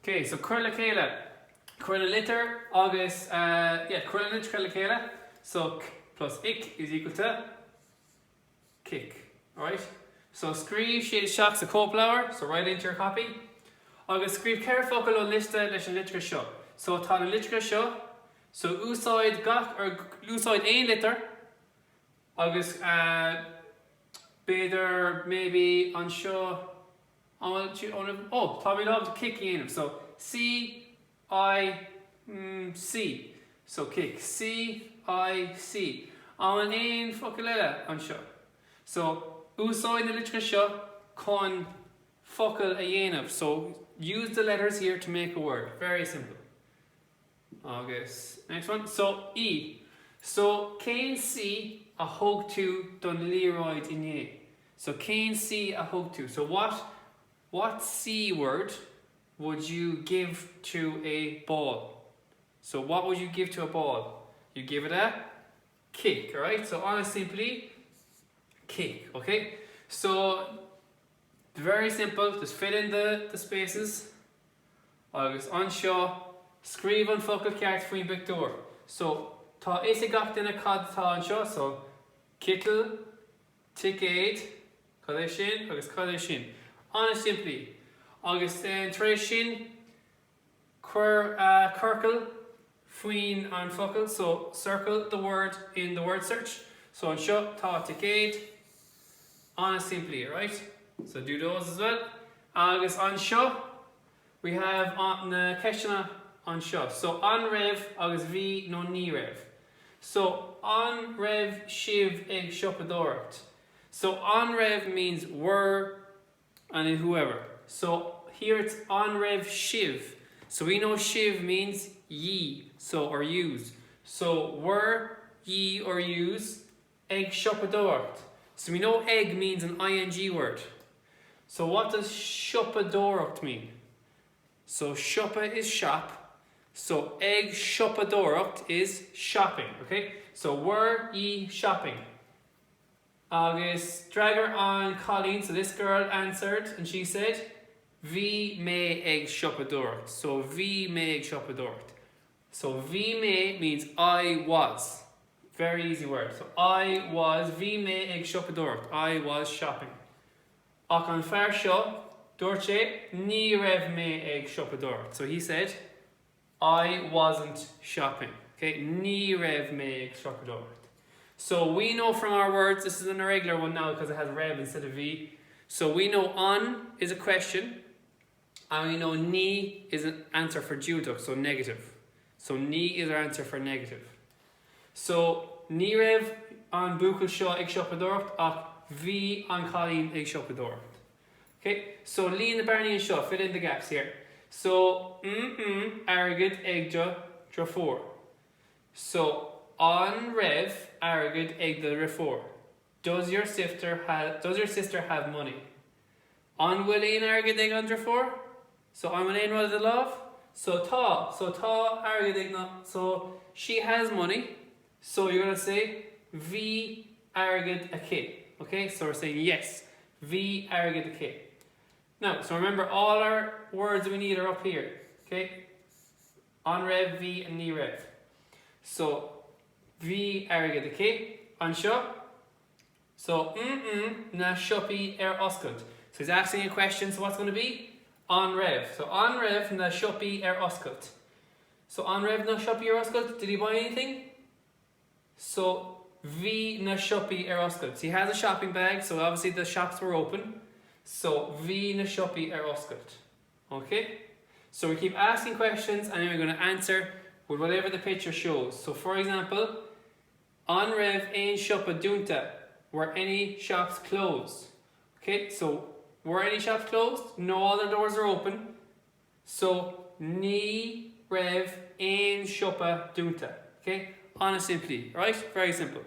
Okay, so Curla Gaeilge. Curla litter, August, Curla litter Curla Gaeilge. So k plus ik is equal to kick. Alright? So scríb siad seach sa cópláir, so write into your copy. Agus scríb ceir focail ó lista leis an litre seo. So tá an litre seo, so úsáid gach or úsáid ein litter, agus beidir maybe an seo tá mé love kick in. So C-I-C. So kick C-I-C. An ein focail eile an seo. So úsáid na litre seo con focail a dhéanamh. So use the letters here to make a word. Very simple. August. Next one. So E. So cén C a thug tú don líróid inné. So cén C a thug tú. So what C word would you give to a ball? So what would you give to a ball? You give it a kick, alright? So honestly, simply kick, okay? So very simple, just fill in the spaces. Agus anseo, scríb an focail ceart faoin pictiúr. So tá is a gach duna cad tá anseo, so kittle, ticéid, cad é sin, agus cad é sin. Honest simply. Agus tréis sin, circle faoin an focail, so circle the word in the word search. So anseo tá ticéid, honest simply, right? So do those as well. Agus anseo, we have na question anseo. So an rev agus V no ní rev. So an rev shiv ag siopadóireacht. So an rev means were and whoever. So here it's an rev shiv. So we know shiv means ye, so or use. So were, ye or use ag siopadóireacht. So we know egg means an ing word. So what does siopadóireacht mean? So siopa is shop. So ag siopadóireacht is shopping. Okay? So were ye shopping? Agus drag her on Colleen. So this girl answered and she said, V me ag siopadóireacht. So V me ag siopadóireacht. So V me means I was. Very easy word. So I was, V me ag siopadóireacht. I was shopping. Ach an fear seo, dúirt sé, ní raibh me ag siopadóireacht. So he said, I wasn't shopping. Okay, ní raibh me ag siopadóireacht. So we know from our words, this is an irregular one now because it has rev instead of V. So we know an is a question, and we know ní is an answer for dúideach, so negative. So ní is our answer for negative. So ní raibh an buachail seo ag siopadóireacht, ach V an Colleen ag siopadóireacht. Okay, so Lee and the Barney and Shaw, fill in the gaps here. So arrogant ag dra 4. So an rev arrogant ag the re 4. Does your sister have money? An Willeen arrogant ag an dra 4. So an Willeen rather the love. So tá arrogant ag na. So she has money. So you're gonna say V arrogant a K. Okay, so we're saying yes, V arrogant a K. Now, so remember all our words we need are up here. Okay, an rev, V and ní rev. So V arrogant a K, anseo. So na siopi oscailt. So he's asking a question, so what's going to be? An rev. So an rev na siopi oscailt. So an rev na siopi oscailt, did he buy anything? So V na siopi oscailt. So he has a shopping bag, so obviously the shops were open. So V na siopi oscailt. Okay? So we keep asking questions and then we're going to answer with whatever the picture shows. So for example, an rev ein siopa dúnta. Were any shops closed? Okay, so were any shops closed? No, all the doors are open. So ní rev ein siopa dúnta. Okay, honest simply, right? Very simple.